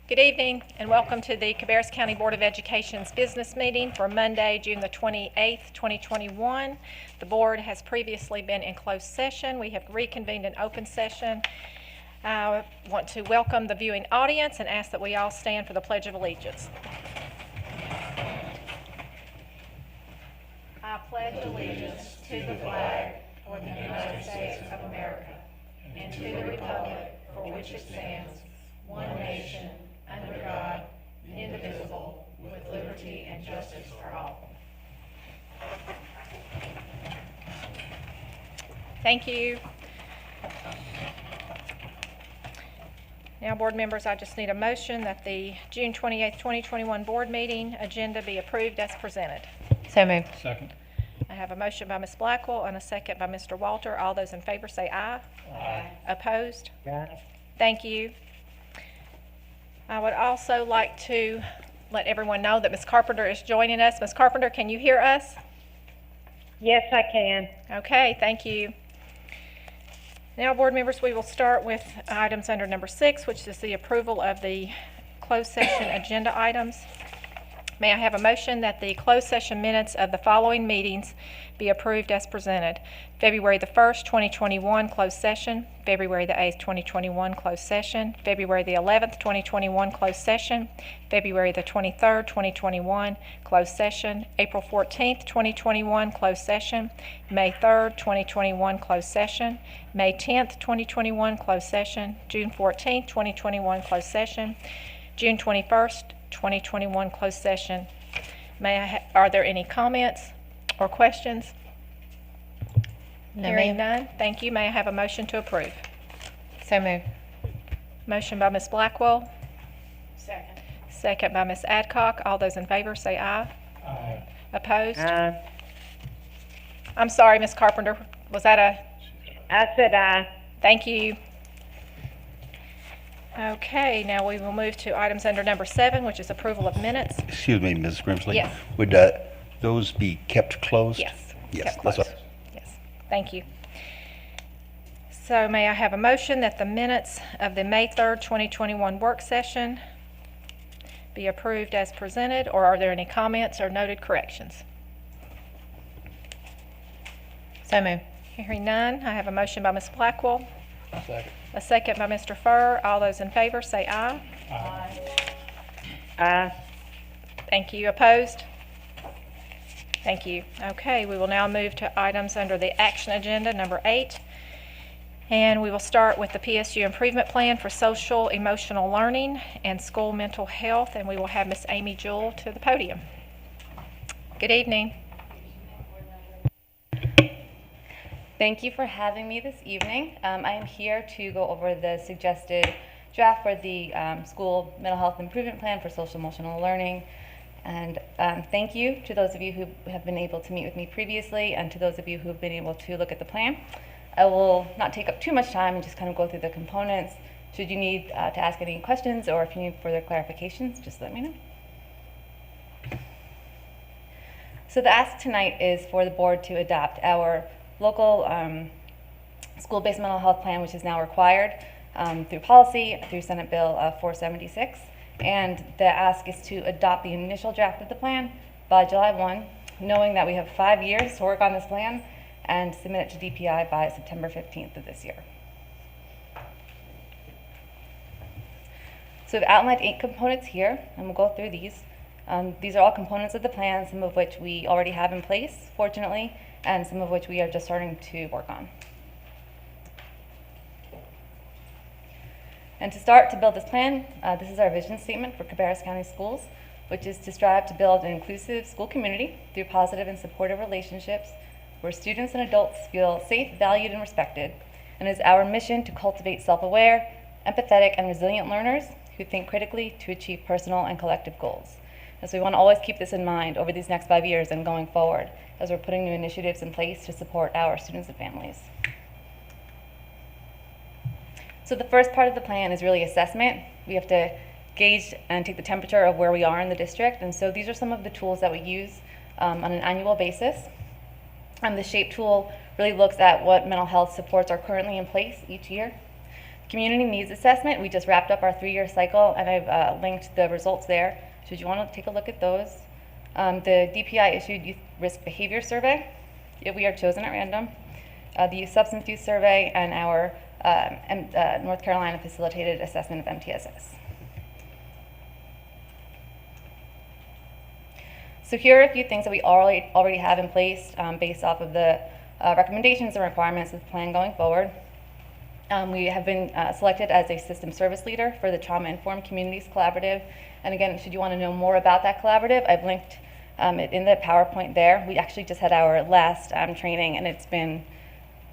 Good evening and welcome to the Cabarrus County Board of Education's business meeting for Monday, June the 28th, 2021. The board has previously been in closed session. We have reconvened in open session. I want to welcome the viewing audience and ask that we all stand for the Pledge of Allegiance. I pledge allegiance to the flag of the United States of America and to the republic for which it stands, one nation, under God, indivisible, with liberty and justice for all. Thank you. Now, board members, I just need a motion that the June 28th, 2021 board meeting agenda be approved as presented. So moved. Second. I have a motion by Ms. Blackwell and a second by Mr. Walter. All those in favor say aye. Aye. Opposed? Aye. Thank you. I would also like to let everyone know that Ms. Carpenter is joining us. Ms. Carpenter, can you hear us? Yes, I can. Okay, thank you. Now, board members, we will start with items under number 6, which is the approval of the closed session agenda items. May I have a motion that the closed session minutes of the following meetings be approved as presented? February the 1st, 2021, closed session. February the 8th, 2021, closed session. February the 11th, 2021, closed session. February the 23rd, 2021, closed session. April 14th, 2021, closed session. May 3rd, 2021, closed session. May 10th, 2021, closed session. June 14th, 2021, closed session. June 21st, 2021, closed session. Are there any comments or questions? No, Hearing ma'am. none, thank you. May I have a motion to approve? So moved. Motion by Ms. Blackwell, Second. second by Ms. Adcock. All those in favor say aye. Aye. Opposed? Aye. I'm sorry, Ms. Carpenter. Was that a? I said aye. Thank you. Okay, now we will move to items under number 7, which is approval of minutes. Excuse me, Ms. Grimsley? Yes. Would those be kept closed? Yes. Yes, Kept that's closed. all. Yes, thank you. So may I have a motion that the minutes of the May 3rd, 2021 work session be approved as presented, or are there any comments or noted corrections? So moved. Hearing none, I have a motion by Ms. Blackwell, Second. a second by Mr. Furr. All those in favor say aye. Aye. Aye. Thank you. Opposed? Thank you. Okay, we will now move to items under the action agenda, number 8. And we will start with the PSU Improvement Plan for Social Emotional Learning and School Mental Health, and we will have Ms. Amy Jewell to the podium. Good evening. Thank you for having me this evening. I am here to go over the suggested draft for the school mental health improvement plan for social emotional learning. And thank you to those of you who have been able to meet with me previously and to those of you who have been able to look at the plan. I will not take up too much time and just kind of go through the components. Should you need to ask any questions or if you need further clarifications, just let me know. So the ask tonight is for the board to adopt our local school-based mental health plan, which is now required through policy, through Senate Bill 476. And the ask is to adopt the initial draft of the plan by July 1, knowing that we have 5 years to work on this plan, and submit it to DPI by September 15th of this year. So I've outlined 8 components here, and we'll go through these. These are all components of the plan, some of which we already have in place, fortunately, and some of which we are just starting to work on. And to start to build this plan, this is our vision statement for Cabarrus County Schools, which is to strive to build an inclusive school community through positive and supportive relationships where students and adults feel safe, valued, and respected. And it is our mission to cultivate self-aware, empathetic, and resilient learners who think critically to achieve personal and collective goals. And so we want to always keep this in mind over these next 5 years and going forward as we're putting new initiatives in place to support our students and families. So the first part of the plan is really assessment. We have to gauge and take the temperature of where we are in the district. And so these are some of the tools that we use on an annual basis. The SHAPE tool really looks at what mental health supports are currently in place each year. Community needs assessment, we just wrapped up our 3-year cycle, and I've linked the results there, should you want to take a look at those. The DPI issued Youth Risk Behavior Survey, if we are chosen at random, the Youth Substance Use Survey, and our North Carolina Facilitated Assessment of MTSS. So here are a few things that we already have in place based off of the recommendations and requirements of the plan going forward. We have been selected as a system service leader for the Trauma Informed Communities Collaborative. And again, should you want to know more about that collaborative, I've linked it in the PowerPoint there. We actually just had our last training, and it's been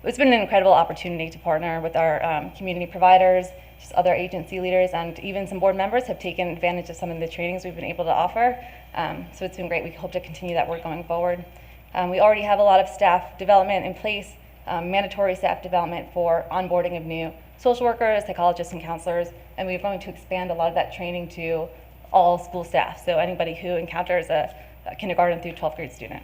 an incredible opportunity to partner with our community providers, just other agency leaders, and even some board members have taken advantage of some of the trainings we've been able to offer. So it's been great. We hope to continue that work going forward. We already have a lot of staff development in place, mandatory staff development for onboarding of new social workers, psychologists, and counselors, and we're going to expand a lot of that training to all school staff, so anybody who encounters a kindergarten through 12th grade student.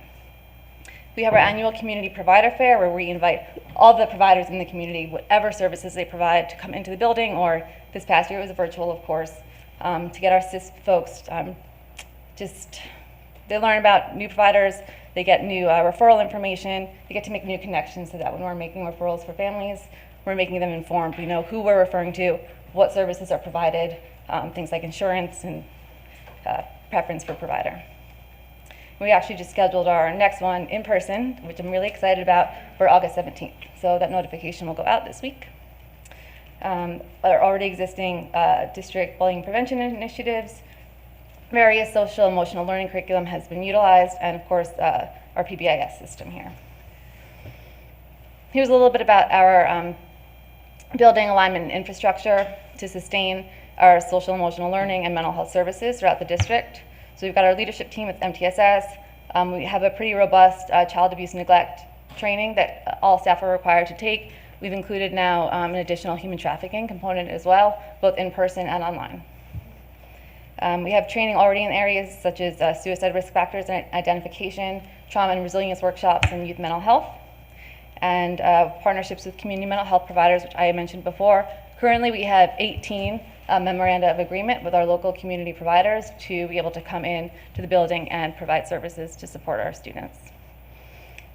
We have our annual community provider fair where we invite all the providers in the community, whatever services they provide, to come into the building, or this past year it was virtual, of course, to get our CIS folks, they learn about new providers, they get new referral information, they get to make new connections so that when we're making referrals for families, we're making them informed. We know who we're referring to, what services are provided, things like insurance and preference for provider. We actually just scheduled our next one in person, which I'm really excited about, for August 17th. So that notification will go out this week. Our already existing district bullying prevention initiatives, various social emotional learning curriculum has been utilized, and of course our PBIS system here. Here's a little bit about our building alignment and infrastructure to sustain our social emotional learning and mental health services throughout the district. So we've got our leadership team with MTSS. We have a pretty robust child abuse and neglect training that all staff are required to take. We've included now an additional human trafficking component as well, both in person and online. We have training already in areas such as suicide risk factors and identification, trauma and resilience workshops, and youth mental health, and partnerships with community mental health providers, which I mentioned before. Currently, we have 18 memoranda of agreement with our local community providers to be able to come in to the building and provide services to support our students.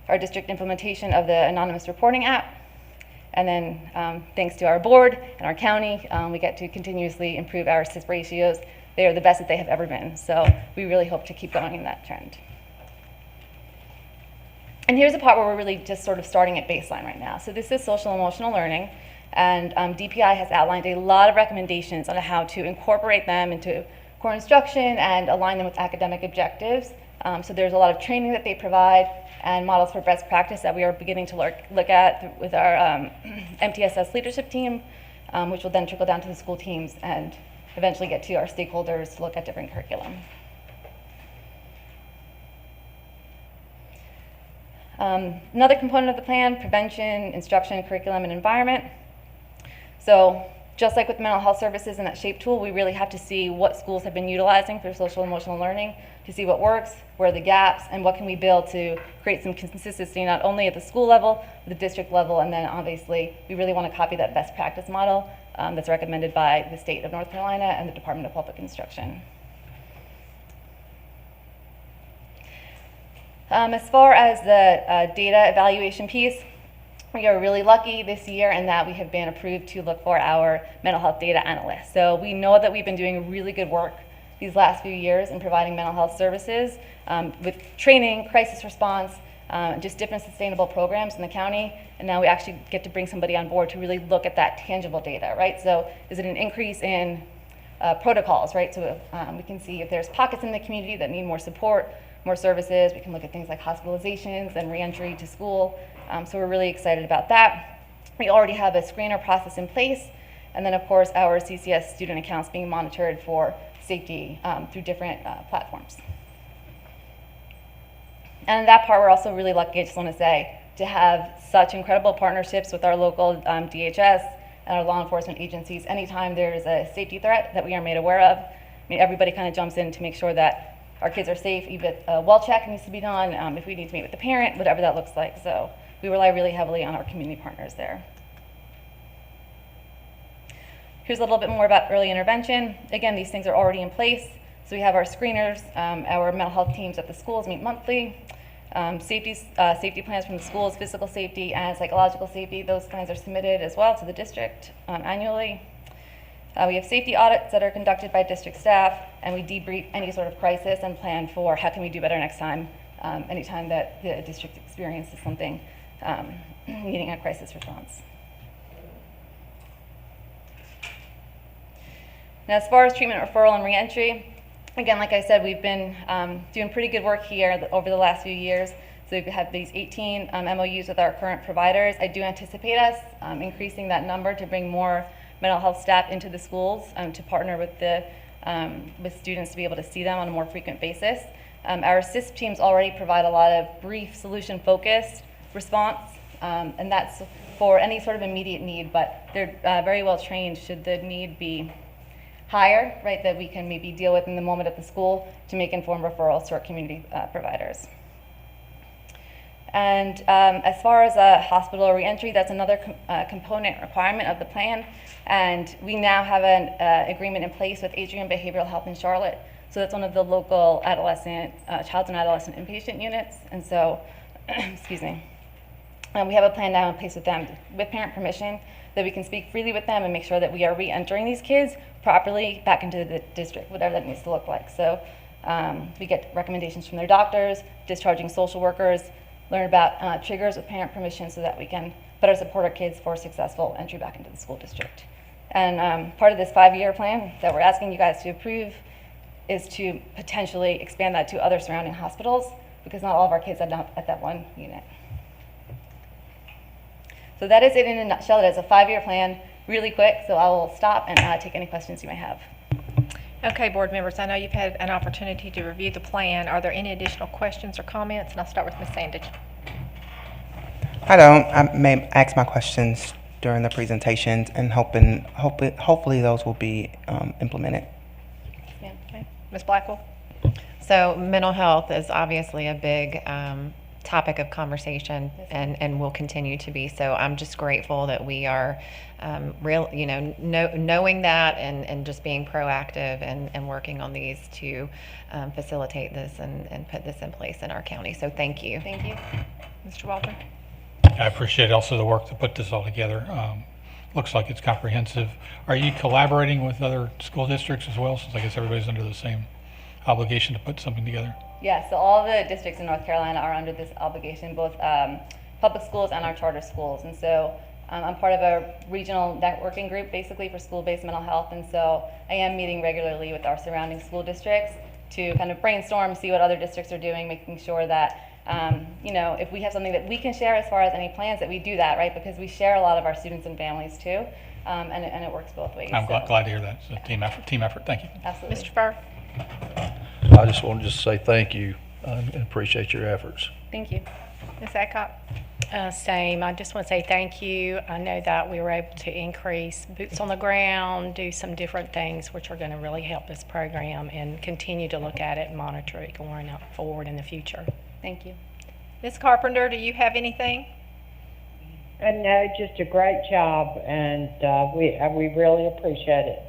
Our district implementation of the anonymous reporting app, and then thanks to our board and our county, we get to continuously improve our CIS ratios. They are the best that they have ever been, so we really hope to keep going in that trend. And here's the part where we're really just sort of starting at baseline right now. So this is social emotional learning, and DPI has outlined a lot of recommendations on how to incorporate them into core instruction and align them with academic objectives. So there's a lot of training that they provide and models for best practice that we are beginning to look at with our MTSS leadership team, which will then trickle down to the school teams and eventually get to our stakeholders to look at different curriculum. Another component of the plan, prevention, instruction, curriculum, and environment. So just like with mental health services and that SHAPE tool, we really have to see what schools have been utilizing for social emotional learning to see what works, where are the gaps, and what can we build to create some consistency not only at the school level, but the district level, and then obviously we really want to copy that best practice model that's recommended by the state of North Carolina and the Department of Public Instruction. As far as the data evaluation piece, we are really lucky this year in that we have been approved to look for our mental health data analyst. So we know that we've been doing really good work these last few years in providing mental health services with training, crisis response, just different sustainable programs in the county. And now we actually get to bring somebody on board to really look at that tangible data, right? So is it an increase in protocols, right? So we can see if there's pockets in the community that need more support, more services. We can look at things like hospitalizations and reentry to school. So we're really excited about that. We already have a screener process in place. And then of course our CCS student accounts being monitored for safety through different platforms. And in that part, we're also really lucky, I just want to say, to have such incredible partnerships with our local DHS and our law enforcement agencies. Anytime there's a safety threat that we are made aware of, I mean, everybody kind of jumps in to make sure that our kids are safe. Even a well check needs to be done, if we need to meet with the parent, whatever that looks like. So we rely really heavily on our community partners there. Here's a little bit more about early intervention. Again, these things are already in place. So we have our screeners, our mental health teams at the schools meet monthly. Safety plans from the schools, physical safety and psychological safety, those plans are submitted as well to the district annually. We have safety audits that are conducted by district staff, and we debrief any sort of crisis and plan for how can we do better next time, anytime that the district experiences something needing a crisis response. Now, as far as treatment, referral, and reentry, again, like I said, we've been doing pretty good work here over the last few years. So we've had these 18 MOUs with our current providers. I do anticipate us increasing that number to bring more mental health staff into the schools to partner with students to be able to see them on a more frequent basis. Our assist teams already provide a lot of brief, solution-focused response, and that's for any sort of immediate need, but they're very well trained should the need be higher, right, that we can maybe deal with in the moment at the school to make informed referrals to our community providers. And as far as a hospital reentry, that's another component requirement of the plan. And we now have an agreement in place with Atrium Behavioral Health in Charlotte. So that's one of the local child and adolescent inpatient units. And so, excuse me, we have a plan now in place with them with parent permission that we can speak freely with them and make sure that we are re-entering these kids properly back into the district, whatever that needs to look like. So we get recommendations from their doctors, discharging social workers, learn about triggers with parent permission so that we can better support our kids for successful entry back into the school district. And part of this 5-year plan that we're asking you guys to approve is to potentially expand that to other surrounding hospitals, because not all of our kids end up at that one unit. So that is it in a nutshell. That is a 5-year plan, really quick, so I will stop and take any questions you may have. Okay, board members, I know you've had an opportunity to review the plan. Are there any additional questions or comments? And I'll start with Ms. Sandage. I don't. I may ask my questions during the presentations, and hopefully those will be implemented. Yeah. Okay. Ms. Blackwell? So mental health is obviously a big topic of conversation, and will continue to be. So I'm just grateful that we are knowing that and just being proactive and working on these to facilitate this and put this in place in our county. So thank you. Thank you. Mr. Walter? I appreciate also the work to put this all together. Looks like it's comprehensive. Are you collaborating with other school districts as well, since I guess everybody's under the same obligation to put something together? Yeah, so all the districts in North Carolina are under this obligation, both public schools and our charter schools. And so I'm part of a regional networking group basically for school-based mental health. And so I am meeting regularly with our surrounding school districts to kind of brainstorm, see what other districts are doing, making sure that if we have something that we can share as far as any plans, that we do that, right? Because we share a lot of our students and families too, and it works both ways. I'm glad to hear that. It's a team effort. Thank you. Absolutely. Mr. Furr? I just wanted to say thank you and appreciate your efforts. Thank you. Ms. Adcock? Same. I just want to say thank you. I know that we were able to increase boots on the ground, do some different things which are going to really help this program, and continue to look at it and monitor it going forward in the future. Thank you. Ms. Carpenter, do you have anything? No, just a great job, and we really appreciate it.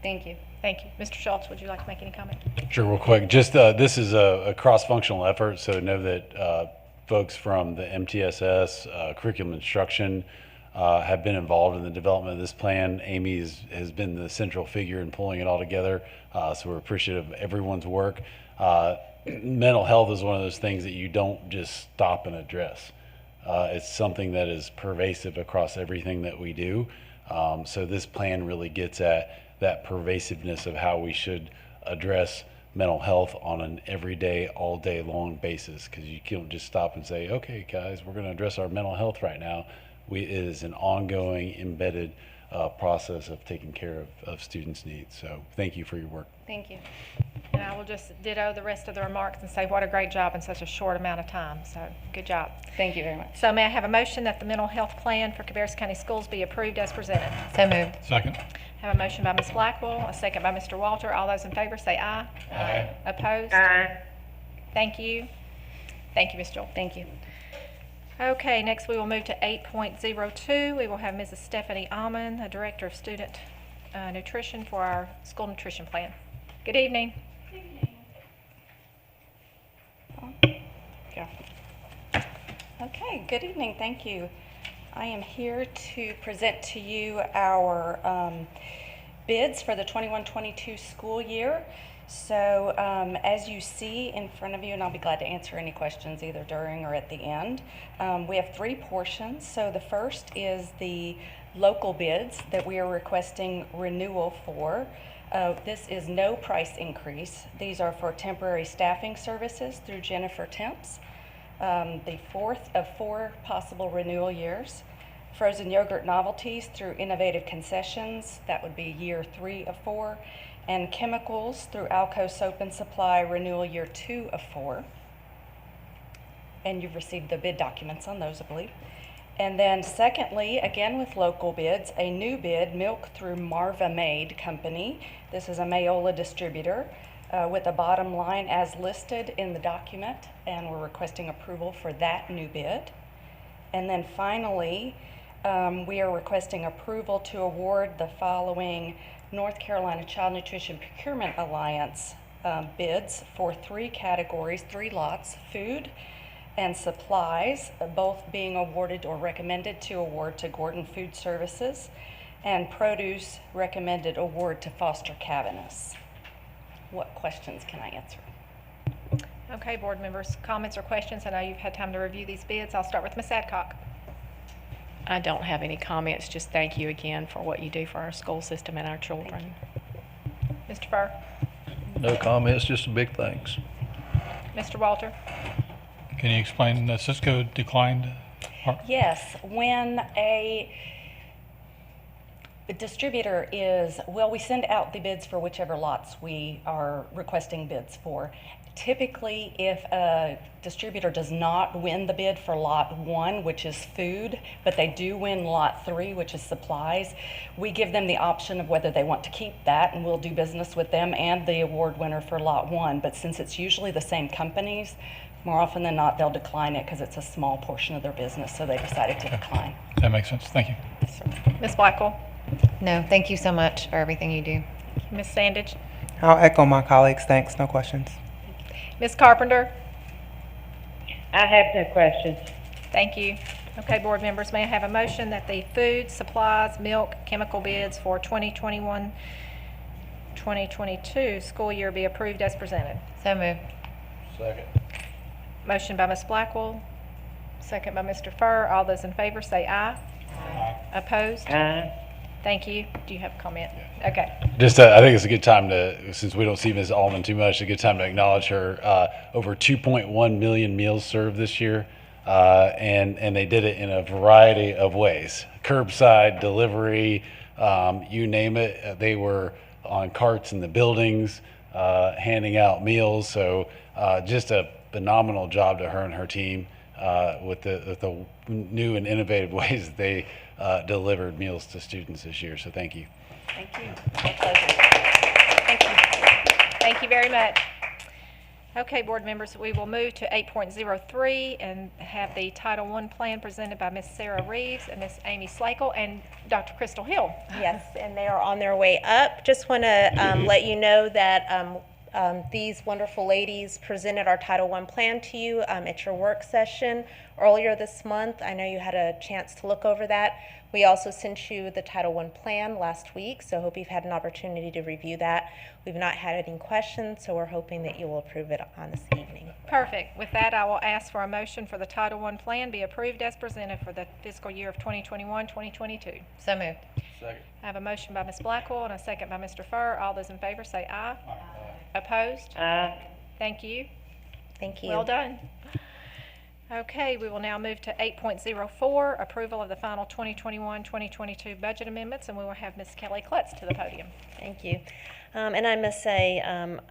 Thank you. Thank you. Mr. Schultz, would you like to make any comment? Sure, real quick. Just this is a cross-functional effort, so know that folks from the MTSS, curriculum instruction, have been involved in the development of this plan. Amy has been the central figure in pulling it all together, so we're appreciative of everyone's work. Mental health is one of those things that you don't just stop and address. It's something that is pervasive across everything that we do. So this plan really gets at that pervasiveness of how we should address mental health on an everyday, all day long basis, because you can't just stop and say, okay, guys, we're going to address our mental health right now. It is an ongoing, embedded process of taking care of students' needs. So thank you for your work. Thank you. And I will just ditto the rest of the remarks and say what a great job in such a short amount of time. So good job. Thank you very much. So may I have a motion that the mental health plan for Cabarrus County Schools be approved as presented? So moved. Second. Have a motion by Ms. Blackwell, a second by Mr. Walter. All those in favor say aye. Aye. Opposed? Aye. Thank you. Thank you, Ms. Joel. Thank you. Okay, next we will move to 8.02. We will have Mrs. Stephanie Alman, the Director of Student nutrition for our school nutrition plan. Good evening. Yeah. Okay, good evening, thank you. I am here to present to you our bids for the 21-22 school year. So as you see in front of you, and I'll be glad to answer any questions either during or at the end, we have 3 portions. So the first is the local bids that we are requesting renewal for. This is no price increase. These are for temporary staffing services through Jennifer Temps. The 4th of 4 possible renewal years. Frozen yogurt novelties through Innovative Concessions, that would be year 3 of 4. And chemicals through Alco Soap and Supply, renewal year 2 of 4. And you've received the bid documents on those, I believe. And then secondly, again with local bids, a new bid, milk through Marva Made Company. This is a Mayola distributor with a bottom line as listed in the document, and we're requesting approval for that new bid. And then finally, we are requesting approval to award the following North Carolina Child Nutrition Procurement Alliance bids for 3 categories, 3 lots: food and supplies, both being awarded or recommended to award to Gordon Food Services, and produce recommended award to Foster Cabarrus. What questions can I answer? Okay, board members, comments or questions? I know you've had time to review these bids. I'll start with Ms. Adcock. I don't have any comments, just thank you again for what you do for our school system and our children. Mr. Furr. No comments, just a big thanks. Mr. Walter. Can you explain the Cisco declined? Yes, when a distributor is, well, we send out the bids for whichever lots we are requesting bids for. Typically, if a distributor does not win the bid for lot 1, which is food, but they do win lot 3, which is supplies, we give them the option of whether they want to keep that, and we'll do business with them and the award winner for lot 1. But since it's usually the same companies, more often than not, they'll decline it because it's a small portion of their business, so they decided to decline. That makes sense. Thank you. Yes, sir. Ms. Blackwell. No, thank you so much for everything you do. Ms. Sandage. I'll echo my colleagues. Thanks. No questions. Ms. Carpenter. I have no questions. Thank you. Okay, board members, may I have a motion that the food, supplies, milk, chemical bids for 2021-2022 school year be approved as presented? So moved. Second. Motion by Ms. Blackwell, second by Mr. Furr. All those in favor say aye. Aye. Opposed? Thank you. Do you have a comment? Okay. Just, I think it's a good time to, since we don't see Ms. Allman too much, a good time to acknowledge her. Over 2.1 million meals served this year, and they did it in a variety of ways. Curbside, delivery, you name it. They were on carts in the buildings, handing out meals. So just a phenomenal job to her and her team with the new and innovative ways that they delivered meals to students this year. So thank you. Thank you. My pleasure. Thank you. Thank you very much. Okay, board members, we will move to 8.03 and have the Title I plan presented by Ms. Sarah Reeves and Ms. Amy Slakel and Dr. Crystal Hill. Yes, and they are on their way up. Just want to let you know that these wonderful ladies presented our Title I plan to you at your work session earlier this month. I know you had a chance to look over that. We also sent you the Title I plan last week, so I hope you've had an opportunity to review that. We've not had any questions, so we're hoping that you will approve it on this evening. Perfect. With that, I will ask for a motion for the Title I plan be approved as presented for the fiscal year of 2021-2022. So moved. Second. I have a motion by Ms. Blackwell and a second by Mr. Furr. All those in favor say aye. Opposed? Thank you. Thank you. Well done. Okay, we will now move to 8.04, approval of the final 2021-2022 budget amendments, and we will have Ms. Kelly Klutz to the podium. Thank you. And I must say,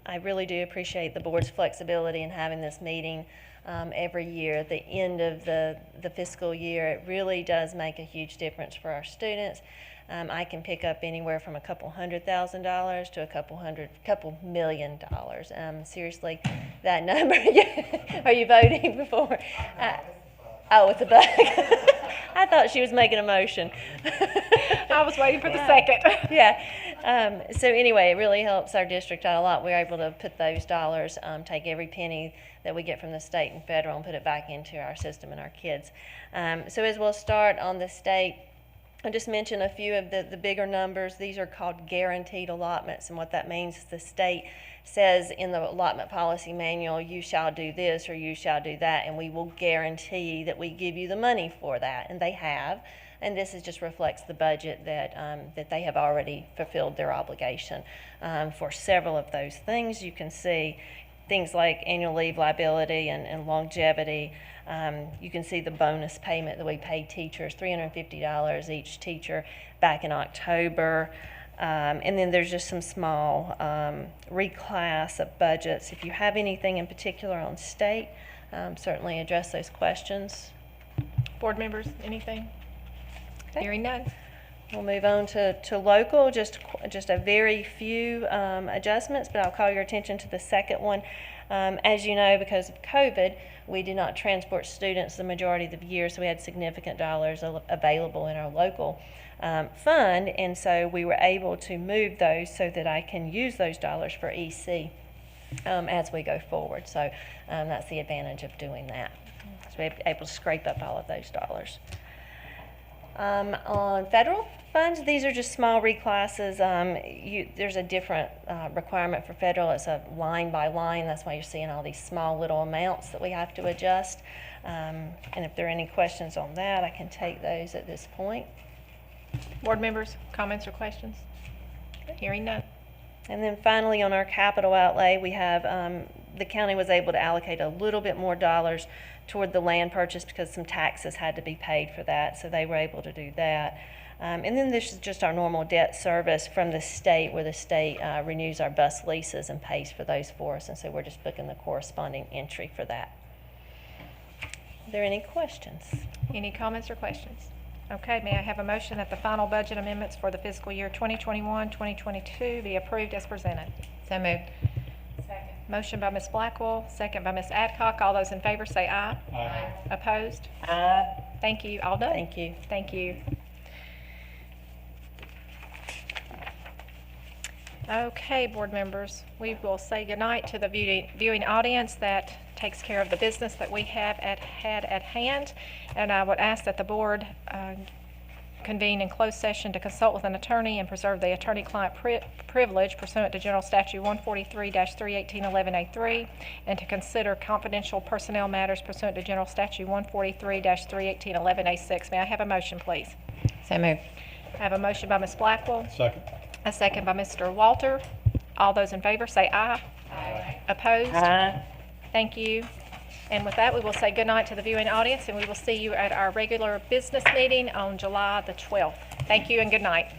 I really do appreciate the board's flexibility in having this meeting every year at the end of the fiscal year. It really does make a huge difference for our students. I can pick up anywhere from a couple $100,000 to a couple $1 million. Seriously, that number. Are you voting before? Oh, it's a bug. I thought she was making a motion. I was waiting for the second. Yeah. So anyway, it really helps our district out a lot. We're able to put those dollars, take every penny that we get from the state and federal and put it back into our system and our kids. So as we'll start on the state, I'll just mention a few of the bigger numbers. These are called guaranteed allotments, and what that means is the state says in the allotment policy manual, you shall do this or you shall do that, and we will guarantee that we give you the money for that, and they have. And this just reflects the budget that they have already fulfilled their obligation for several of those things. You can see things like annual leave liability and longevity. You can see the bonus payment that we pay teachers, $350 each teacher back in October. And then there's just some small reclass of budgets. If you have anything in particular on state, certainly address those questions. Board members, anything? Hearing none. We'll move on to local, just a very few adjustments, but I'll call your attention to the second one. As you know, because of COVID, we did not transport students the majority of the year, so we had significant dollars available in our local fund, and so we were able to move those so that I can use those dollars for EC as we go forward. So that's the advantage of doing that. So we're able to scrape up all of those dollars. On federal funds, these are just small reclasses. There's a different requirement for federal. It's a line by line. That's why you're seeing all these small little amounts that we have to adjust. And if there are any questions on that, I can take those at this point. Board members, comments or questions? Hearing none. And then finally, on our capital outlay, we have the county was able to allocate a little bit more dollars toward the land purchase because some taxes had to be paid for that, so they were able to do that. And then this is just our normal debt service from the state, where the state renews our bus leases and pays for those for us, and so we're just booking the corresponding entry for that. Are there any questions? Any comments or questions? Okay, may I have a motion that the final budget amendments for the fiscal year 2021-2022 be approved as presented? So moved. Motion by Ms. Blackwell, second by Ms. Adcock. All those in favor say aye. Aye. Opposed? Aye. Thank you. All done. Thank you. Thank you. Okay, board members, we will say goodnight to the viewing audience. That takes care of the business that we had at hand. And I would ask that the board convene in closed session to consult with an attorney and preserve the attorney-client privilege pursuant to General Statute 143-318-11A3, and to consider confidential personnel matters pursuant to General Statute 143-318-11A6. May I have a motion, please? So moved. I have a motion by Ms. Blackwell, Second. a second by Mr. Walter. All those in favor say aye. Aye. Opposed? Aye. Thank you. And with that, we will say goodnight to the viewing audience, and we will see you at our regular business meeting on July the 12th. Thank you and good night.